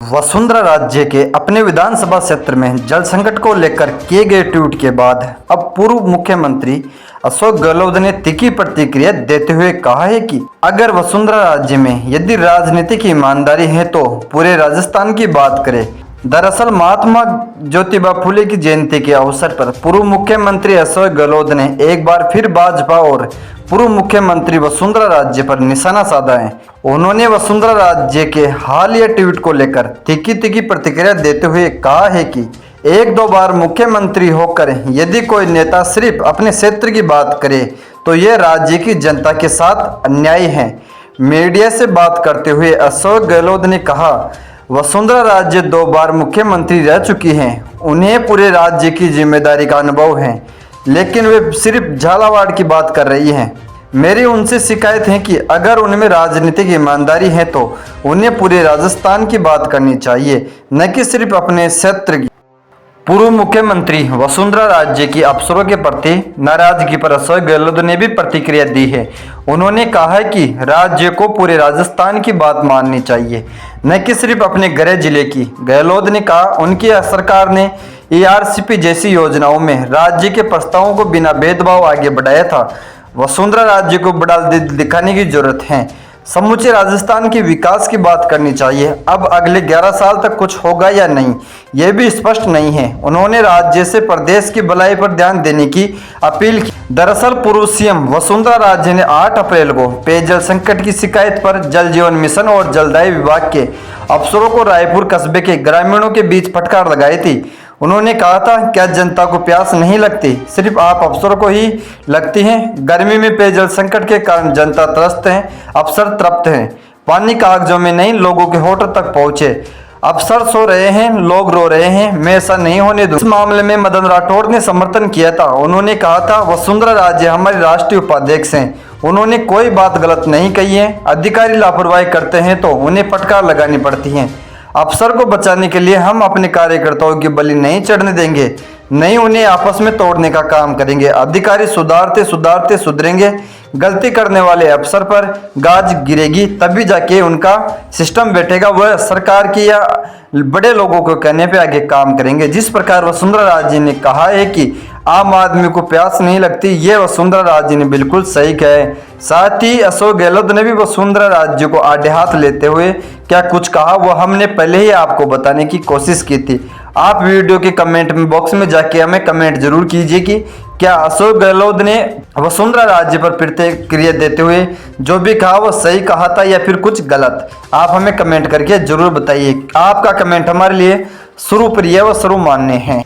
वसुंधरा राजे के अपने विधानसभा क्षेत्र में जल संकट को लेकर किए गए ट्वीट के बाद अब पूर्व मुख्यमंत्री अशोक गहलोत ने तीखी प्रतिक्रिया देते हुए कहा है कि अगर वसुंधरा राज्य में यदि राजनीतिक ईमानदारी है तो पूरे राजस्थान की बात करें। दरअसल महात्मा ज्योतिबा फुले की जयंती के अवसर पर पूर्व मुख्यमंत्री अशोक गहलोत ने एक बार फिर भाजपा और पूर्व मुख्यमंत्री वसुंधरा राजे पर निशाना साधा है। उन्होंने वसुंधरा राजे के हालिया ट्वीट को लेकर तीखी प्रतिक्रिया देते हुए कहा है कि एक दो बार मुख्यमंत्री होकर यदि कोई नेता सिर्फ अपने क्षेत्र की बात करे तो यह राज्य की जनता के साथ अन्याय है। मीडिया से बात करते हुए अशोक गहलोत ने कहा, वसुंधरा राजे 2 बार मुख्यमंत्री रह चुकी हैं, उन्हें पूरे राज्य की जिम्मेदारी का अनुभव है, लेकिन वे सिर्फ झालावाड़ की बात कर रही हैं। मेरी उनसे शिकायत है कि अगर उनमें राजनीतिक ईमानदारी है तो उन्हें पूरे राजस्थान की बात करनी चाहिए, न कि सिर्फ अपने क्षेत्र की। पूर्व मुख्यमंत्री वसुंधरा राजे की अफसरों के प्रति नाराजगी पर अशोक गहलोत ने भी प्रतिक्रिया दी है। उन्होंने कहा है कि राज्य को पूरे राजस्थान की बात माननी चाहिए, न कि सिर्फ अपने गृह जिले की। गहलोत ने कहा, उनकी सरकार ने ERCP जैसी योजनाओं में राज्य के प्रस्तावों को बिना भेदभाव आगे बढ़ाया था। वसुंधरा राज्य को बड़ा दिल दिखाने की जरूरत है, समूचे राजस्थान के विकास की बात करनी चाहिए। अब अगले 11 साल तक कुछ होगा या नहीं, यह भी स्पष्ट नहीं है। उन्होंने राज्य से प्रदेश की भलाई पर ध्यान देने की अपील की। दरअसल पूर्व CM वसुंधरा राजे ने 8 अप्रैल को पेयजल संकट की शिकायत पर जल जीवन मिशन और जलदाय विभाग के अफसरों को रायपुर कस्बे के ग्रामीणों के बीच फटकार लगाई थी। उन्होंने कहा था, क्या जनता को प्यास नहीं लगती, सिर्फ आप अफसरों को ही लगती है। गर्मी में पेयजल संकट के कारण जनता त्रस्त है, अफसर तृप्त हैं। पानी कागजों में नहीं, लोगों के होठों तक पहुंचे। अफसर सो रहे हैं, लोग रो रहे हैं, मैं ऐसा नहीं होने दूं। इस मामले में मदन राठौड़ ने समर्थन किया था। उन्होंने कहा था, वसुंधरा राजे हमारी राष्ट्रीय उपाध्यक्ष हैं, उन्होंने कोई बात गलत नहीं कही है। अधिकारी लापरवाही करते हैं तो उन्हें फटकार लगानी पड़ती है। अफसर को बचाने के लिए हम अपने कार्यकर्ताओं की बलि नहीं चढ़ने देंगे, नहीं उन्हें आपस में तोड़ने का काम करेंगे। अधिकारी सुधारते सुधारते सुधरेंगे। गलती करने वाले अफसर पर गाज गिरेगी, तभी जाके उनका सिस्टम बैठेगा। वह सरकार की या बड़े लोगों को कहने पे आगे काम करेंगे। जिस प्रकार वसुंधरा राजे ने कहा है कि आम आदमी को प्यास नहीं लगती, ये वसुंधरा राजे ने बिल्कुल सही कहा है। साथ ही अशोक गहलोत ने भी वसुंधरा राजे को आड़े हाथ लेते हुए क्या कुछ कहा, वो हमने पहले ही आपको बताने की कोशिश की थी। आप वीडियो के कमेंट में बॉक्स में जाके हमें कमेंट जरूर कीजिए कि क्या अशोक गहलोत ने वसुंधरा राजे पर प्रतिक्रिया देते हुए जो भी कहा वो सही कहा था या फिर कुछ गलत। आप हमें कमेंट करके जरूर बताइए। आपका कमेंट हमारे लिए सर्वप्रिय व सर्वमान्य है।